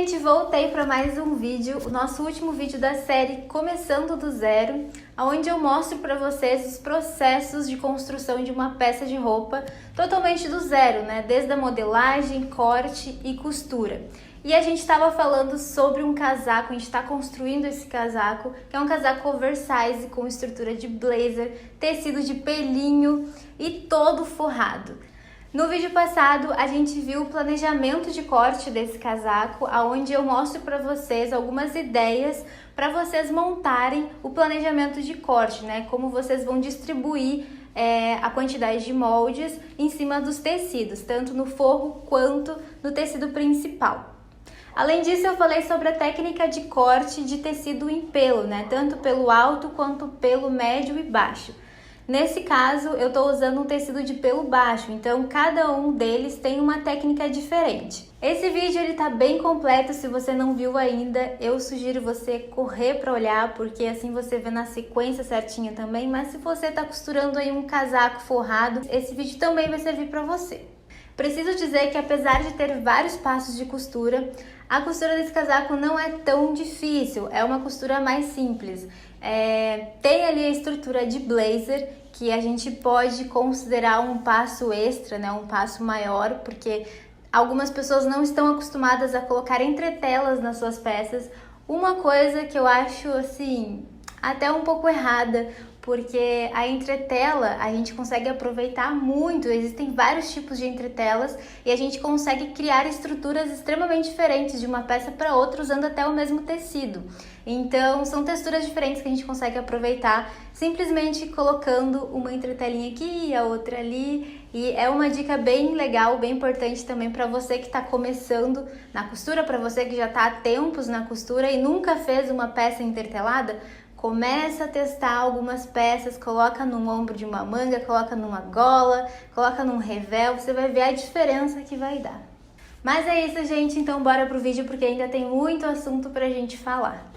gente, voltei para mais um vídeo, o nosso último vídeo da série Começando do Zero, onde eu mostro para vocês os processos de construção de uma peça de roupa totalmente do zero, né? Desde a modelagem, corte e costura. E a gente estava falando sobre um casaco, a gente está construindo esse casaco, que é um casaco oversize com estrutura de blazer, tecido de pelinho e todo forrado. No vídeo passado, a gente viu o planejamento de corte desse casaco, onde eu mostro para vocês algumas ideias para vocês montarem o planejamento de corte, né? Como vocês vão distribuir a quantidade de moldes em cima dos tecidos, tanto no forro quanto no tecido principal. Além disso, eu falei sobre a técnica de corte de tecido em pelo, né? Tanto pelo alto quanto pelo médio e baixo. Nesse caso, eu estou usando um tecido de pelo baixo, então cada um deles tem uma técnica diferente. Esse vídeo ele tá bem completo, se você não viu ainda, eu sugiro você correr para olhar, porque assim você vê na sequência certinha também, mas se você está costurando aí um casaco forrado, esse vídeo também vai servir para você. Preciso dizer que apesar de ter vários passos de costura, a costura desse casaco não é tão difícil, é uma costura mais simples. Tem ali a estrutura de blazer, que a gente pode considerar um passo extra, né? Um passo maior, porque algumas pessoas não estão acostumadas a colocar entretelas nas suas peças. Uma coisa que eu acho assim até um pouco errada, porque a entretela a gente consegue aproveitar muito, existem vários tipos de entretelas e a gente consegue criar estruturas extremamente diferentes de uma peça para outra usando até o mesmo tecido. Então são texturas diferentes que a gente consegue aproveitar simplesmente colocando uma entretelinha aqui e a outra ali, e é uma dica bem legal, bem importante também para você que está começando na costura, para você que já está há tempos na costura e nunca fez uma peça entretelada. Começa a testar algumas peças, coloca no ombro de uma manga, coloca numa gola, coloca num revel, você vai ver a diferença que vai dar. Mas é isso, gente, então bora pro vídeo porque ainda tem muito assunto pra gente falar.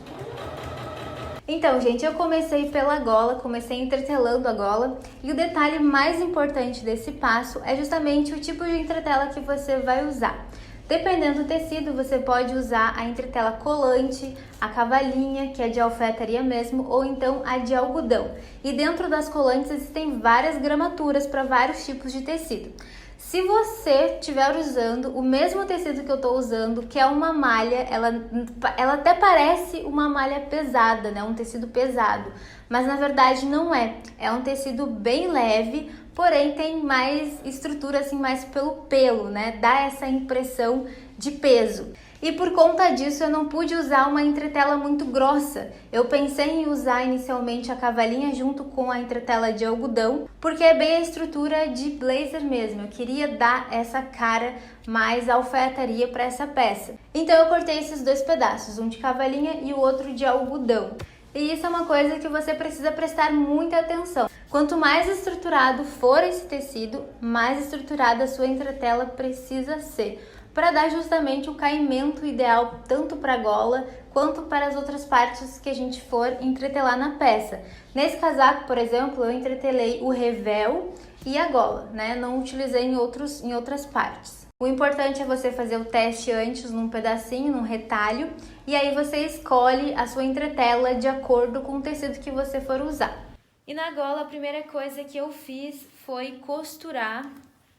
Então, gente, eu comecei pela gola, comecei entretelando a gola e o detalhe mais importante desse passo é justamente o tipo de entretela que você vai usar. Dependendo do tecido, você pode usar a entretela colante, a cavalinha, que é de alfaiataria mesmo, ou então a de algodão. E dentro das colantes existem várias gramaturas para vários tipos de tecido. Se você estiver usando o mesmo tecido que eu estou usando, que é uma malha, ela até parece uma malha pesada, né? Um tecido pesado, mas na verdade não é. É um tecido bem leve, porém tem mais estrutura, assim, mais pelo pelo, né? Dá essa impressão de peso. E por conta disso eu não pude usar uma entretela muito grossa. Eu pensei em usar inicialmente a cavalinha junto com a entretela de algodão, porque é bem a estrutura de blazer mesmo. Eu queria dar essa cara mais alfaiataria para essa peça. Então eu cortei esses dois pedaços, um de cavalinha e o outro de algodão. E isso é uma coisa que você precisa prestar muita atenção. Quanto mais estruturado for esse tecido, mais estruturada a sua entretela precisa ser, para dar justamente o caimento ideal tanto para a gola quanto para as outras partes que a gente for entretelar na peça. Nesse casaco, por exemplo, eu entretelei o revel e a gola, né? Não utilizei em outras partes. O importante é você fazer o teste antes num pedacinho, num retalho, e aí você escolhe a sua entretela de acordo com o tecido que você for usar. E na gola, a primeira coisa que eu fiz foi costurar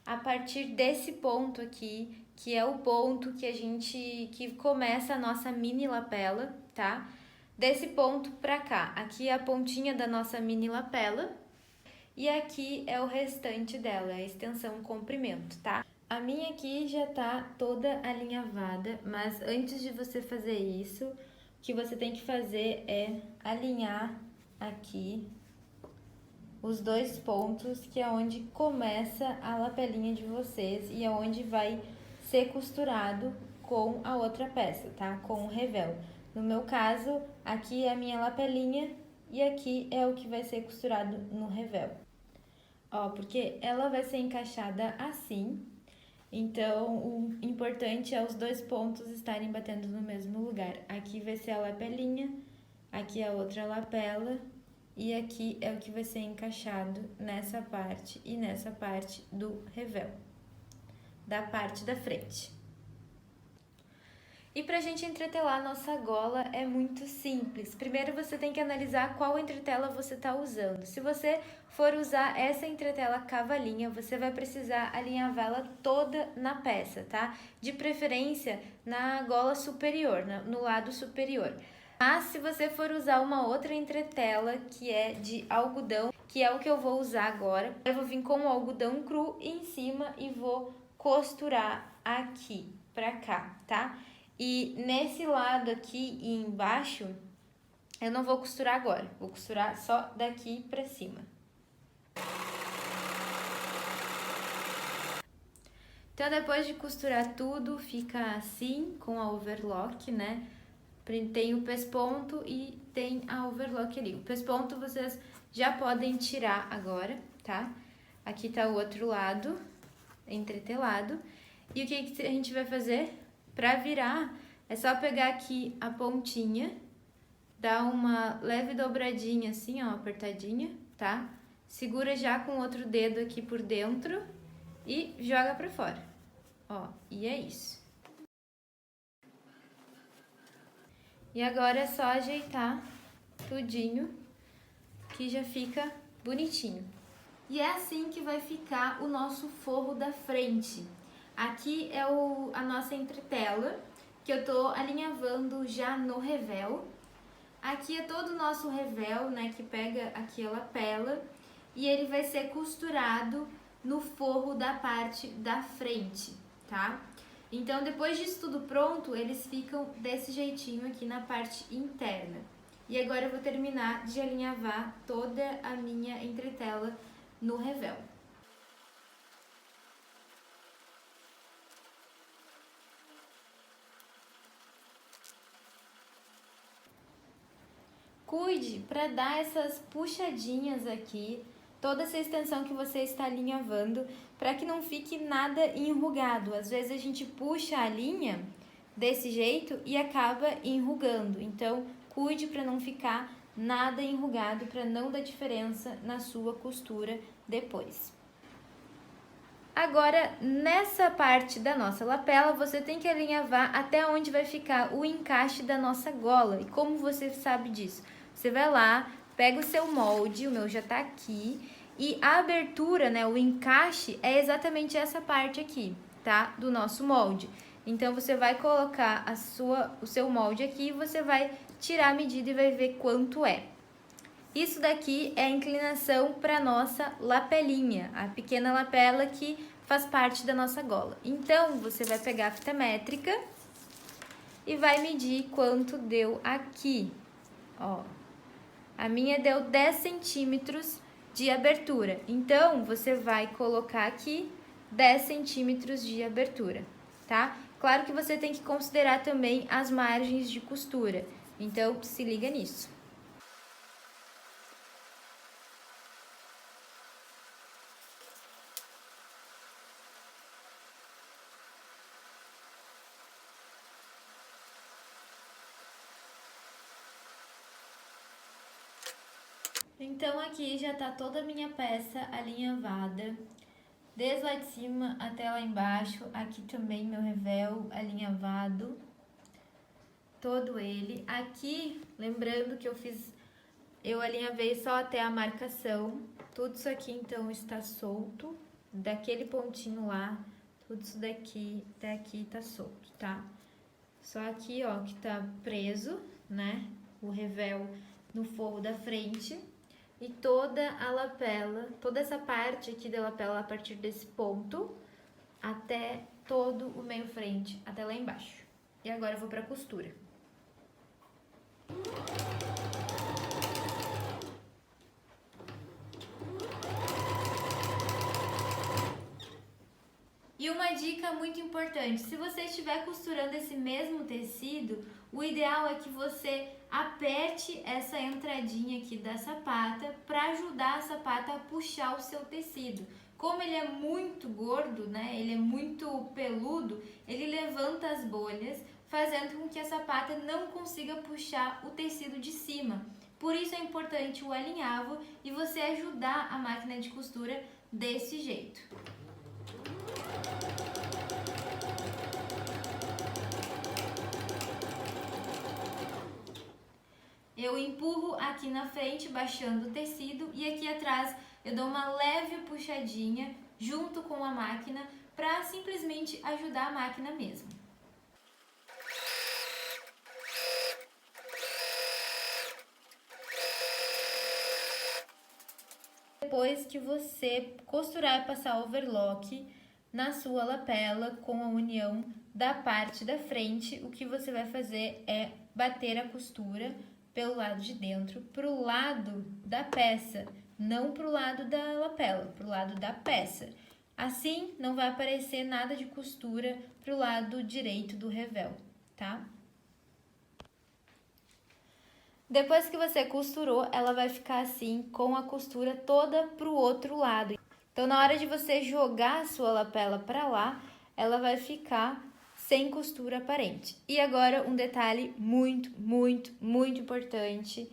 a partir desse ponto aqui, que é o ponto que começa a nossa mini lapela, tá? Desse ponto pra cá. Aqui é a pontinha da nossa mini lapela e aqui é o restante dela, a extensão, o comprimento, tá? A minha aqui já tá toda alinhavada, mas antes de você fazer isso, o que você tem que fazer é alinhar aqui os dois pontos, que é onde começa a lapelinha de vocês e é onde vai ser costurado com a outra peça, tá? Com o revel. No meu caso, aqui é a minha lapelinha e aqui é o que vai ser costurado no revel. Ó, porque ela vai ser encaixada assim, então o importante é os dois pontos estarem batendo no mesmo lugar. Aqui vai ser a lapelinha, aqui é a outra lapela. E aqui é o que vai ser encaixado nessa parte e nessa parte do revel, da parte da frente. E pra gente entretelar a nossa gola é muito simples. Primeiro você tem que analisar qual entretela você tá usando. Se você for usar essa entretela cavalinha, você vai precisar alinhavá-la toda na peça, tá? De preferência na gola superior, no lado superior. Mas se você for usar uma outra entretela que é de algodão, que é o que eu vou usar agora, eu vou vir com o algodão cru em cima e vou costurar aqui pra cá, tá? E nesse lado aqui e embaixo, eu não vou costurar agora, vou costurar só daqui pra cima. Então, depois de costurar tudo, fica assim, com a overlock, né? Tem o pesponto e tem a overlock ali. O pesponto vocês já podem tirar agora, tá? Aqui tá o outro lado, entretelado. E o que a gente vai fazer? Pra virar, é só pegar aqui a pontinha, dar uma leve dobradinha assim, ó, apertadinha, tá? Segura já com o outro dedo aqui por dentro e joga pra fora, ó, e é isso. E agora é só ajeitar tudinho, que já fica bonitinho. E é assim que vai ficar o nosso forro da frente. Aqui é a nossa entretela, que eu tô alinhavando já no revel. Aqui é todo o nosso revel, né, que pega aqui a lapela, e ele vai ser costurado no forro da parte da frente, tá? Então, depois disso tudo pronto, eles ficam desse jeitinho aqui na parte interna. E agora eu vou terminar de alinhavar toda a minha entretela no revel. Cuide para dar essas puxadinhas aqui, toda essa extensão que você está alinhavando, para que não fique nada enrugado. Às vezes a gente puxa a linha desse jeito e acaba enrugando. Então, cuide para não ficar nada enrugado, para não dar diferença na sua costura depois. Agora, nessa parte da nossa lapela, você tem que alinhavar até onde vai ficar o encaixe da nossa gola. E como você sabe disso? Você vai lá, pega o seu molde, o meu já tá aqui, e a abertura, né, o encaixe é exatamente essa parte aqui, tá? Do nosso molde. Então, você vai colocar o seu molde aqui e você vai tirar a medida e vai ver quanto é. Isso daqui é a inclinação para nossa lapelinha, a pequena lapela que faz parte da nossa gola. Então, você vai pegar a fita métrica e vai medir quanto deu aqui, ó. A minha deu 10 centímetros de abertura, então você vai colocar aqui 10 centímetros de abertura, tá? Claro que você tem que considerar também as margens de costura, então se liga nisso. Então, aqui já tá toda a minha peça alinhavada, desde lá de cima até lá embaixo. Aqui também meu revel alinhavado, todo ele. Aqui, lembrando que eu alinhavei só até a marcação. Tudo isso aqui, então, está solto, daquele pontinho lá, tudo isso daqui até aqui tá solto, tá? Só aqui, ó, que tá preso, né, o revel no forro da frente. E toda a lapela, toda essa parte aqui da lapela, a partir desse ponto, até todo o meio frente, até lá embaixo. E agora eu vou pra costura. E uma dica muito importante, se você estiver costurando esse mesmo tecido, o ideal é que você aperte essa entradinha aqui da sapata para ajudar a sapata a puxar o seu tecido. Como ele é muito gordo, né, ele é muito peludo, ele levanta as bolhas, fazendo com que a sapata não consiga puxar o tecido de cima. Por isso é importante o alinhavo e você ajudar a máquina de costura desse jeito. eu empurro aqui na frente, baixando o tecido, e aqui atrás eu dou uma leve puxadinha junto com a máquina para simplesmente ajudar a máquina mesmo. Depois que você costurar e passar overlock na sua lapela com a união da parte da frente, o que você vai fazer é bater a costura pelo lado de dentro para o lado da peça, não para o lado da lapela, para o lado da peça. Assim, não vai aparecer nada de costura para o lado direito do revel, tá? Depois que você costurou, ela vai ficar assim, com a costura toda para o outro lado. Então, na hora de você jogar a sua lapela para lá, ela vai ficar sem costura aparente. E agora, um detalhe muito importante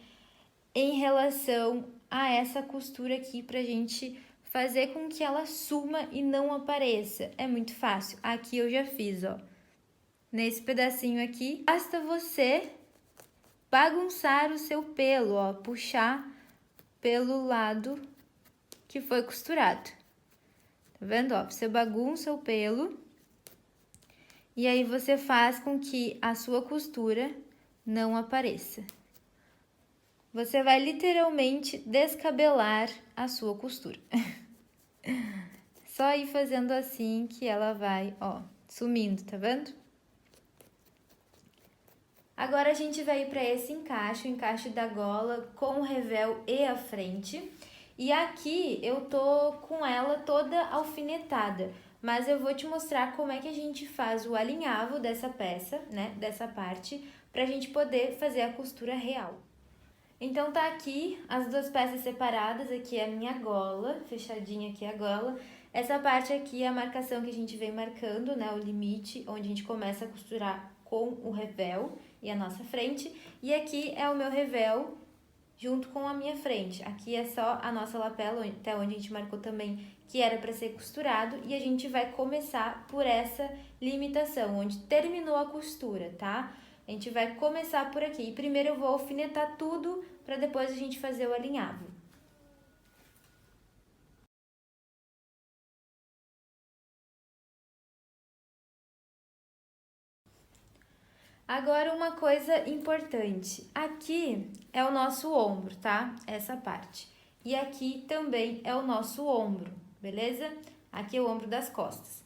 em relação a essa costura aqui, pra gente fazer com que ela suma e não apareça. É muito fácil. Aqui eu já fiz, ó. Nesse pedacinho aqui, basta você bagunçar o seu pelo, ó, puxar pelo lado que foi costurado. Tá vendo, ó? Você bagunça o pelo e aí você faz com que a sua costura não apareça. Você vai literalmente descabelar a sua costura. Só ir fazendo assim que ela vai, ó, sumindo, tá vendo? Agora a gente vai ir para esse encaixe, o encaixe da gola com o revel e a frente. E aqui eu tô com ela toda alfinetada, mas eu vou te mostrar como é que a gente faz o alinhavo dessa peça, né, dessa parte, pra gente poder fazer a costura real. Então tá aqui as duas peças separadas, aqui é a minha gola, fechadinha aqui a gola. Essa parte aqui é a marcação que a gente vem marcando, né, o limite, onde a gente começa a costurar com o revel e a nossa frente. E aqui é o meu revel junto com a minha frente. Aqui é só a nossa lapela, até onde a gente marcou também que era para ser costurado. E a gente vai começar por essa limitação, onde terminou a costura, tá? A gente vai começar por aqui. E primeiro eu vou alfinetar tudo para depois a gente fazer o alinhavo. Agora uma coisa importante. Aqui é o nosso ombro, tá? Essa parte. E aqui também é o nosso ombro, beleza? Aqui é o ombro das costas.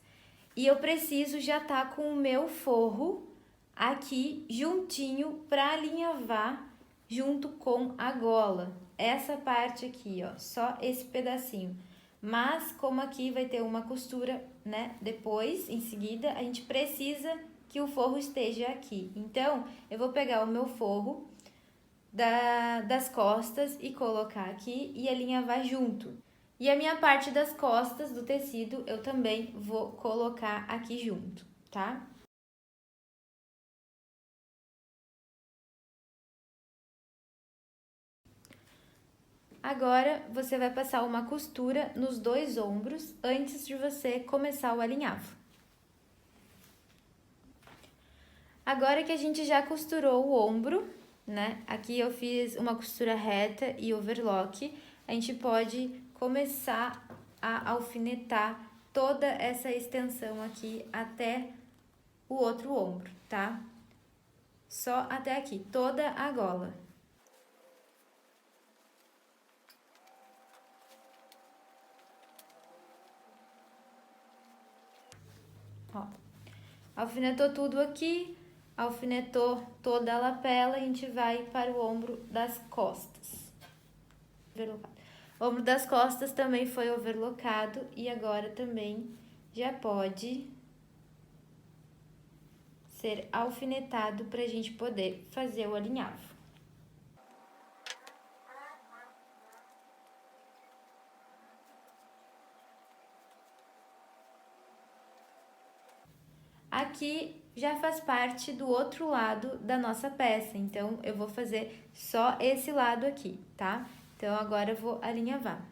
E eu preciso já tá com o meu forro aqui juntinho para alinhavar junto com a gola. Essa parte aqui, ó, só esse pedacinho. Mas como aqui vai ter uma costura, né, depois, em seguida, a gente precisa que o forro esteja aqui. Então, eu vou pegar o meu forro das costas e colocar aqui e alinhavar junto. E a minha parte das costas do tecido eu também vou colocar aqui junto, tá? Agora, você vai passar uma costura nos dois ombros antes de você começar o alinhavo. Agora que a gente já costurou o ombro, né? Aqui eu fiz uma costura reta e overlock. A gente pode começar a alfinetar toda essa extensão aqui até o outro ombro, tá? Só até aqui, toda a gola. Ó, alfinetou tudo aqui, alfinetou toda a lapela, a gente vai para o ombro das costas. O ombro das costas também foi overlockado e agora também já pode ser alfinetado para a gente poder fazer o alinhavo. Aqui já faz parte do outro lado da nossa peça, então eu vou fazer só esse lado aqui, tá? Então agora eu vou alinhavar.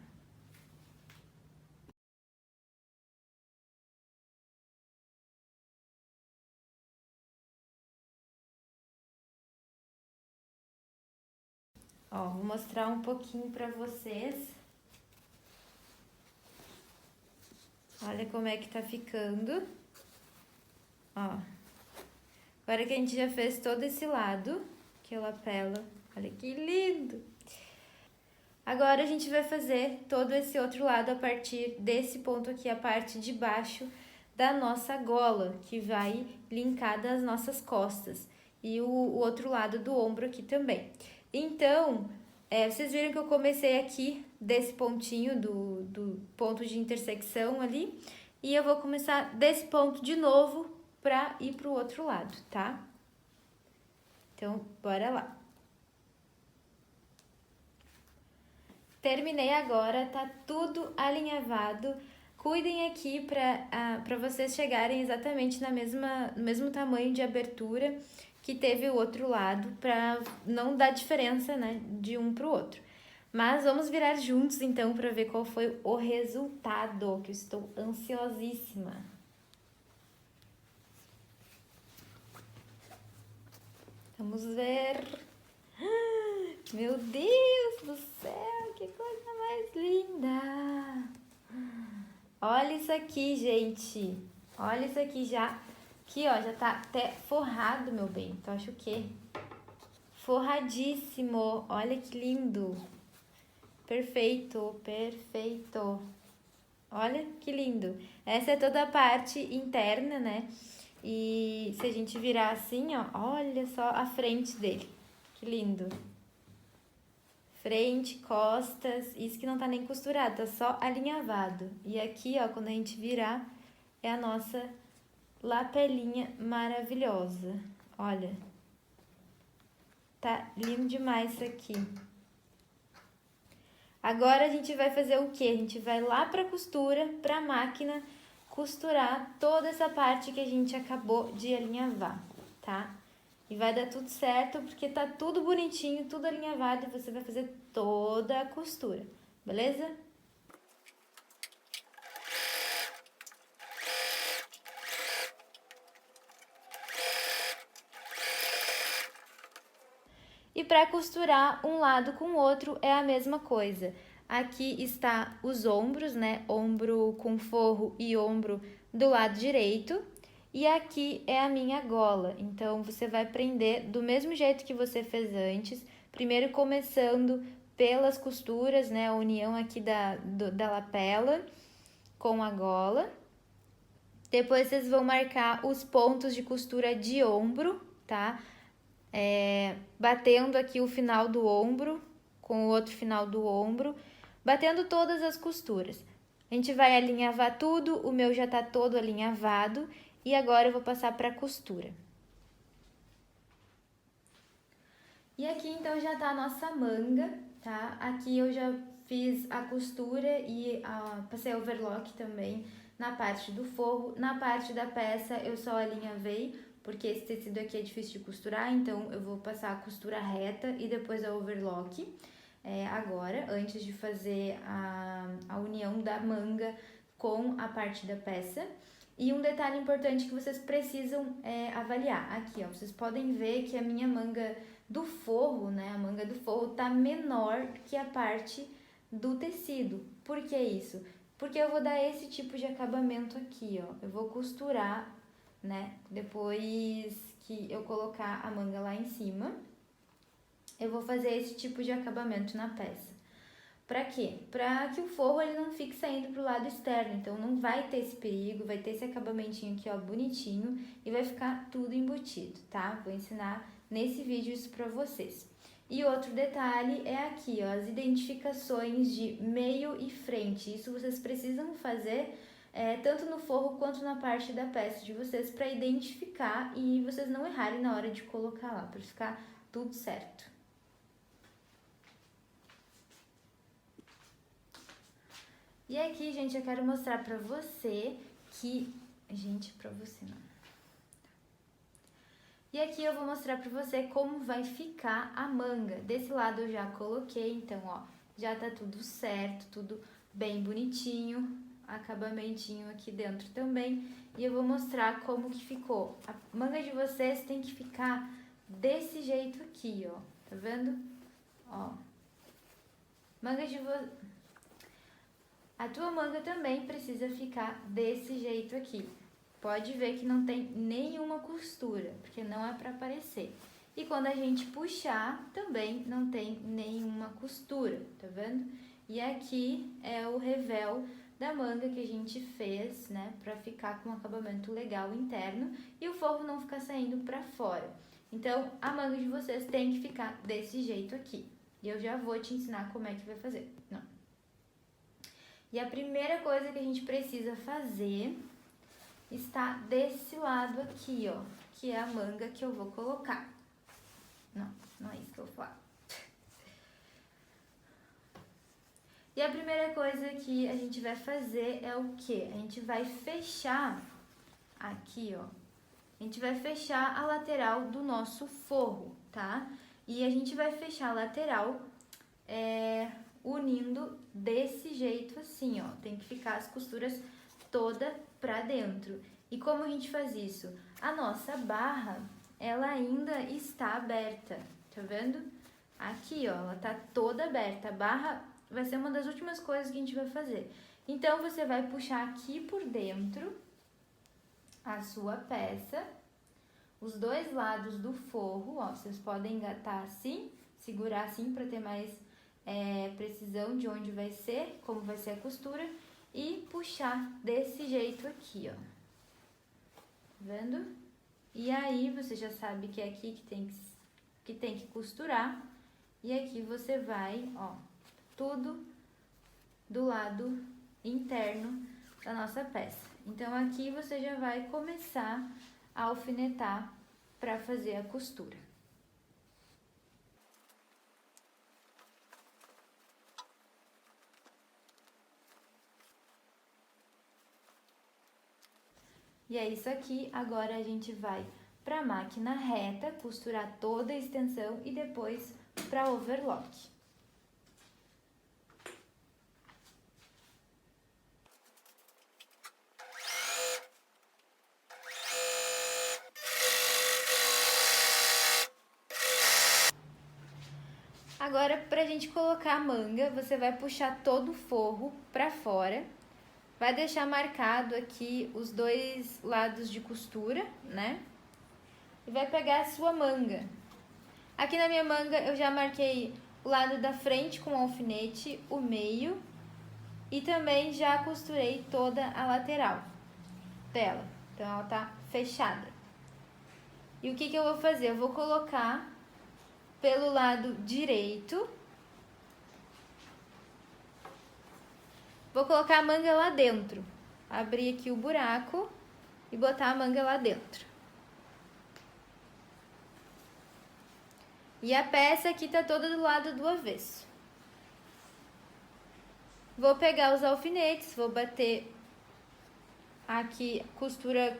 Ó, vou mostrar um pouquinho pra vocês. Olha como é que tá ficando. Ó. Agora que a gente já fez todo esse lado, que é a lapela. Olha que lindo! Agora a gente vai fazer todo esse outro lado a partir desse ponto aqui, a parte de baixo da nossa gola, que vai linkar das nossas costas. E o outro lado do ombro aqui também. Então, vocês viram que eu comecei aqui desse pontinho, do ponto de intersecção ali. E eu vou começar desse ponto de novo pra ir pro outro lado, tá? Então, bora lá. Terminei agora, tá tudo alinhavado. Cuidem aqui para vocês chegarem exatamente no mesmo tamanho de abertura que teve o outro lado, para não dar diferença, né, de um pro outro. Mas vamos virar juntos então para ver qual foi o resultado, que eu estou ansiosíssima. Vamos ver. Meu Deus do céu, que coisa mais linda! Olha isso aqui, gente. Olha isso aqui já. Aqui, ó, já tá até forrado, meu bem. Tu acha o quê? Forradíssimo. Olha que lindo. Perfeito, perfeito. Olha que lindo. Essa é toda a parte interna, né? E se a gente virar assim, ó, olha só a frente dele. Que lindo. Frente, costas, isso que não tá nem costurado, tá só alinhavado. E aqui, ó, quando a gente virar, é a nossa lapelinha maravilhosa. Olha. Tá lindo demais isso aqui. Agora a gente vai fazer o quê? A gente vai lá pra costura, pra máquina, costurar toda essa parte que a gente acabou de alinhavar, tá? E vai dar tudo certo, porque tá tudo bonitinho, tudo alinhavado, e você vai fazer toda a costura, beleza? E para costurar um lado com o outro é a mesma coisa. Aqui está os ombros, né? Ombro com forro e ombro do lado direito. E aqui é a minha gola. Então, você vai prender do mesmo jeito que você fez antes. Primeiro começando pelas costuras, né? A união aqui da lapela com a gola. Depois, vocês vão marcar os pontos de costura de ombro, tá? Batendo aqui o final do ombro com o outro final do ombro, batendo todas as costuras. A gente vai alinhavar tudo, o meu já tá todo alinhavado e agora eu vou passar para costura. E aqui então já tá a nossa manga, tá? Aqui eu já fiz a costura e passei overlock também na parte do forro. Na parte da peça eu só alinhavei, porque esse tecido aqui é difícil de costurar, então eu vou passar a costura reta e depois a overlock agora, antes de fazer a união da manga com a parte da peça. E um detalhe importante que vocês precisam avaliar, aqui ó, vocês podem ver que a minha manga do forro, né, a manga do forro tá menor que a parte do tecido. Por que isso? Porque eu vou dar esse tipo de acabamento aqui, ó, eu vou costurar, né, depois que eu colocar a manga lá em cima, eu vou fazer esse tipo de acabamento na peça. Pra quê? Pra que o forro ele não fique saindo pro lado externo, então não vai ter esse perigo, vai ter esse acabamentinho aqui, ó, bonitinho, e vai ficar tudo embutido, tá? Vou ensinar nesse vídeo isso pra vocês. E outro detalhe é aqui, ó, as identificações de meio e frente, isso vocês precisam fazer tanto no forro quanto na parte da peça de vocês para identificar e vocês não errarem na hora de colocar lá, para ficar tudo certo. E aqui, gente, eu quero mostrar pra você que... Gente, pra você não. E aqui eu vou mostrar pra você como vai ficar a manga. Desse lado eu já coloquei, então, ó, já tá tudo certo, tudo bem bonitinho. Acabamentinho aqui dentro também. E eu vou mostrar como que ficou. A manga de vocês tem que ficar desse jeito aqui, ó. Tá vendo? ó. Manga de A tua manga também precisa ficar desse jeito aqui. Pode ver que não tem nenhuma costura, porque não é para aparecer. E quando a gente puxar, também não tem nenhuma costura, tá vendo? E aqui é o revel da manga que a gente fez, né, pra ficar com um acabamento legal interno e o forro não ficar saindo pra fora. Então, a manga de vocês tem que ficar desse jeito aqui. E eu já vou te ensinar como é que vai fazer. Não. E a primeira coisa que a gente precisa fazer está desse lado aqui, ó, que é a manga que eu vou colocar. Não é isso que eu vou falar. E a primeira coisa que a gente vai fazer é o quê? A gente vai fechar aqui, ó. A gente vai fechar a lateral do nosso forro, tá? E a gente vai fechar a lateral unindo desse jeito assim, ó. Tem que ficar as costuras toda pra dentro. E como a gente faz isso? A nossa barra, ela ainda está aberta, tá vendo? Aqui, ó, ela tá toda aberta. A barra vai ser uma das últimas coisas que a gente vai fazer. Então, você vai puxar aqui por dentro a sua peça, os dois lados do forro, ó, vocês podem engatar assim, segurar assim para ter mais precisão de onde vai ser, como vai ser a costura, e puxar desse jeito aqui, ó. Tá vendo? E aí, você já sabe que é aqui que tem que costurar, e aqui você vai, ó, tudo do lado interno da nossa peça. Então, aqui você já vai começar a alfinetar para fazer a costura. E é isso aqui, agora a gente vai para a máquina reta, costurar toda a extensão e depois para overlock. Agora, pra gente colocar a manga, você vai puxar todo o forro pra fora. Vai deixar marcado aqui os dois lados de costura, né? E vai pegar a sua manga. Aqui na minha manga eu já marquei o lado da frente com alfinete, o meio. E também já costurei toda a lateral dela. Então ela tá fechada. E o que eu vou fazer? Eu vou colocar pelo lado direito. Vou colocar a manga lá dentro. Abrir aqui o buraco e botar a manga lá dentro. E a peça aqui tá toda do lado do avesso. Vou pegar os alfinetes, vou bater aqui costura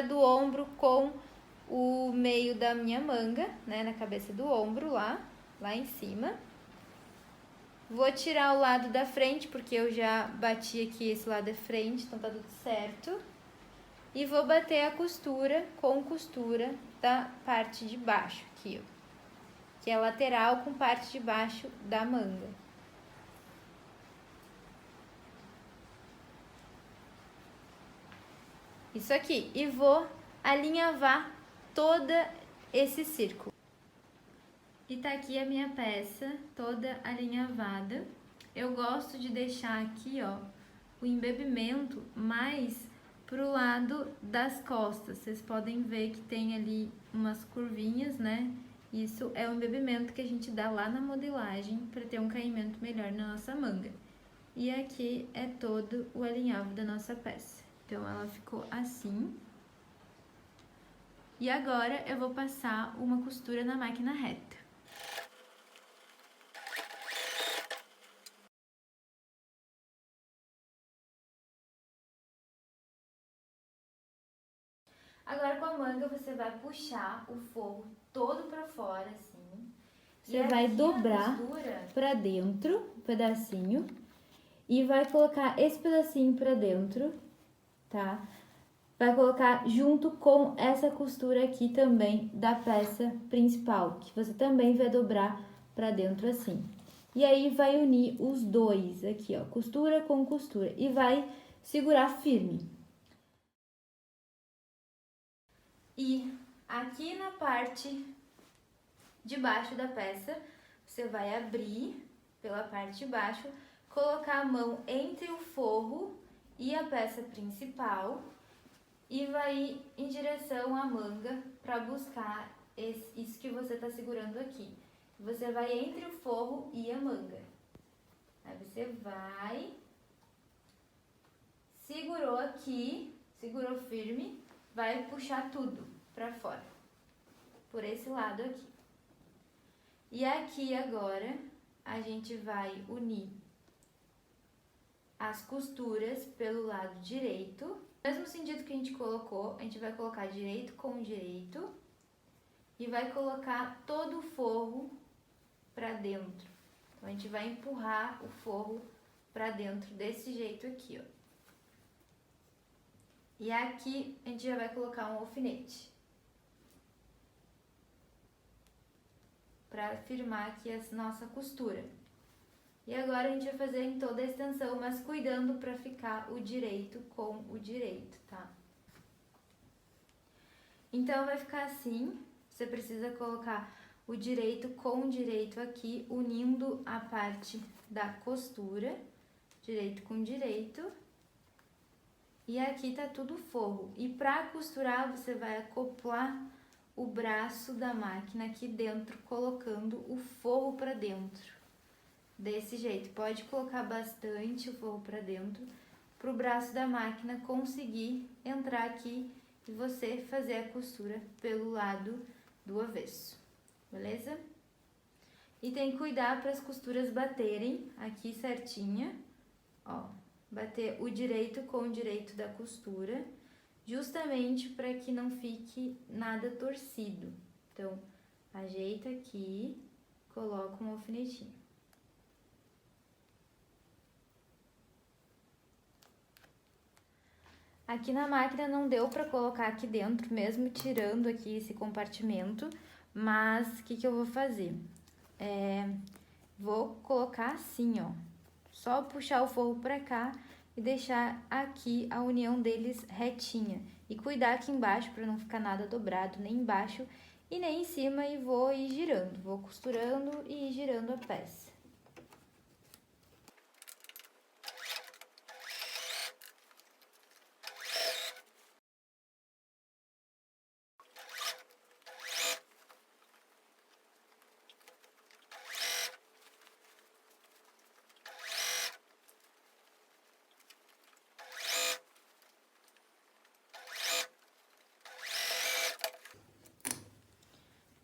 do ombro com o meio da minha manga, né, na cabeça do ombro lá em cima. Vou tirar o lado da frente, porque eu já bati aqui esse lado da frente, então tá tudo certo. E vou bater a costura com costura da parte de baixo aqui, ó. Que é lateral com parte de baixo da manga. Isso aqui. E vou alinhavar todo esse círculo. E tá aqui a minha peça toda alinhavada. Eu gosto de deixar aqui, ó, o embebimento mais pro lado das costas. Vocês podem ver que tem ali umas curvinhas, né? Isso é o embebimento que a gente dá lá na modelagem para ter um caimento melhor na nossa manga. E aqui é todo o alinhavo da nossa peça. Então, ela ficou assim. E agora eu vou passar uma costura na máquina reta. Agora, com a manga, você vai puxar o forro todo pra fora, assim. Você vai dobrar pra dentro, um pedacinho, e vai colocar esse pedacinho pra dentro, tá? vai colocar junto com essa costura aqui também da peça principal, que você também vai dobrar para dentro assim. E aí vai unir os dois aqui, ó, costura com costura, e vai segurar firme. E aqui na parte de baixo da peça, você vai abrir pela parte de baixo, colocar a mão entre o forro e a peça principal e vai ir em direção à manga para buscar isso que você está segurando aqui. Você vai entre o forro e a manga. Aí você vai, segurou aqui, segurou firme, vai puxar tudo para fora, por esse lado aqui. E aqui agora a gente vai unir as costuras pelo lado direito. Mesmo sentido que a gente colocou, a gente vai colocar direito com direito e vai colocar todo o forro para dentro. Então a gente vai empurrar o forro para dentro desse jeito aqui, ó. E aqui a gente já vai colocar um alfinete para firmar aqui a nossa costura. E agora a gente vai fazer em toda a extensão, mas cuidando para ficar o direito com o direito, tá? Então vai ficar assim, você precisa colocar o direito com o direito aqui, unindo a parte da costura, direito com direito. E aqui tá tudo forro. E para costurar, você vai acoplar o braço da máquina aqui dentro, colocando o forro para dentro. Desse jeito, pode colocar bastante o forro para dentro, para o braço da máquina conseguir entrar aqui e você fazer a costura pelo lado do avesso, beleza? E tem que cuidar para as costuras baterem aqui certinha, ó, bater o direito com o direito da costura, justamente para que não fique nada torcido. Então, ajeita aqui, coloca um alfinetinho. Aqui na máquina não deu para colocar aqui dentro, mesmo tirando aqui esse compartimento, mas o que eu vou fazer? Vou colocar assim, ó, só puxar o forro para cá e deixar aqui a união deles retinha. E cuidar aqui embaixo para não ficar nada dobrado, nem embaixo e nem em cima, e vou ir girando, vou costurando e ir girando a peça.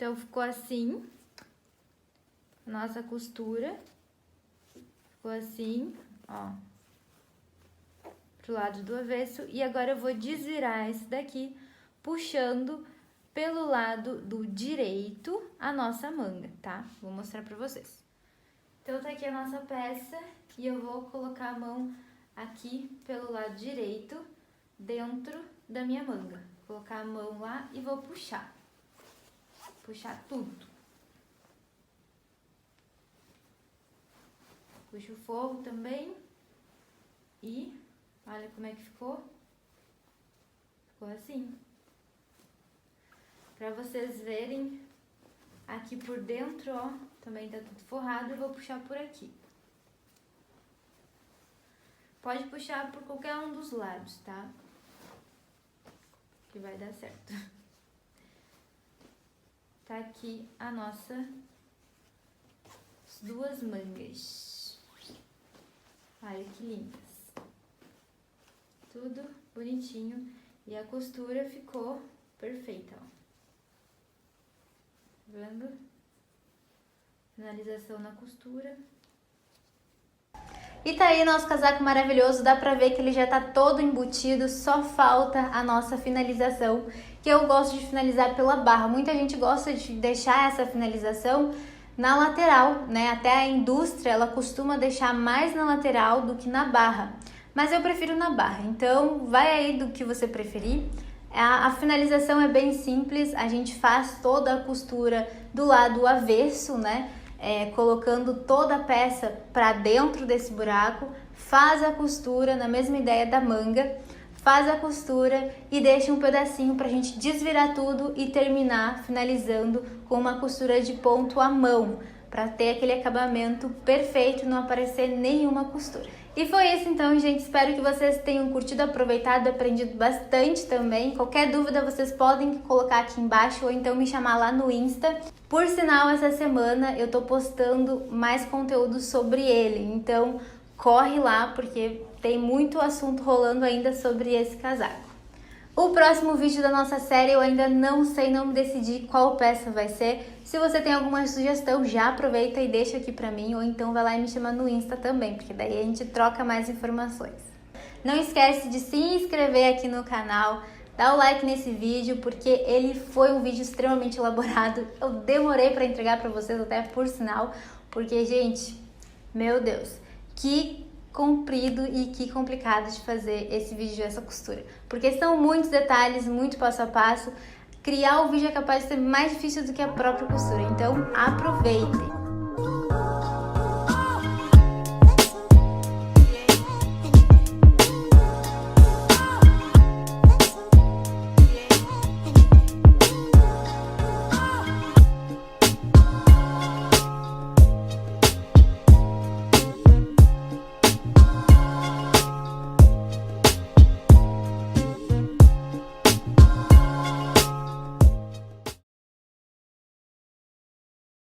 Então, ficou assim, a nossa costura, ficou assim, ó, pro lado do avesso. E agora eu vou desvirar esse daqui, puxando pelo lado do direito a nossa manga, tá? Vou mostrar pra vocês. Então, tá aqui a nossa peça e eu vou colocar a mão aqui pelo lado direito, dentro da minha manga. Vou colocar a mão lá e vou puxar. Puxar tudo. Puxa o forro também. E olha como é que ficou. Ficou assim. Pra vocês verem, aqui por dentro, ó, também tá tudo forrado. Eu vou puxar por aqui. Pode puxar por qualquer um dos lados, tá? Que vai dar certo. Tá aqui a nossa duas mangas. Olha que lindas. Tudo bonitinho. E a costura ficou perfeita, ó. Tá vendo? Finalização na costura. E tá aí nosso casaco maravilhoso, dá pra ver que ele já tá todo embutido, só falta a nossa finalização, que eu gosto de finalizar pela barra. Muita gente gosta de deixar essa finalização na lateral, né? Até a indústria, ela costuma deixar mais na lateral do que na barra. mas eu prefiro na barra, então vai aí do que você preferir. A finalização é bem simples, a gente faz toda a costura do lado avesso, né? Colocando toda a peça para dentro desse buraco, faz a costura na mesma ideia da manga, faz a costura e deixa um pedacinho para a gente desvirar tudo e terminar finalizando com uma costura de ponto à mão, para ter aquele acabamento perfeito e não aparecer nenhuma costura. E foi isso então, gente. Espero que vocês tenham curtido, aproveitado, aprendido bastante também. Qualquer dúvida vocês podem colocar aqui embaixo ou então me chamar lá no Insta. Por sinal, essa semana eu tô postando mais conteúdo sobre ele, então corre lá porque tem muito assunto rolando ainda sobre esse casaco. O próximo vídeo da nossa série eu ainda não sei, não me decidi qual peça vai ser. Se você tem alguma sugestão, já aproveita e deixa aqui pra mim, ou então vai lá e me chama no Insta também, porque daí a gente troca mais informações. Não esquece de se inscrever aqui no canal, dá o like nesse vídeo, porque ele foi um vídeo extremamente elaborado. Eu demorei pra entregar pra vocês, até por sinal, porque, gente, meu Deus, que comprido e que complicado de fazer esse vídeo, essa costura, porque são muitos detalhes, muito passo a passo. Criar o vídeo é capaz de ser mais difícil do que a própria costura, então aproveitem!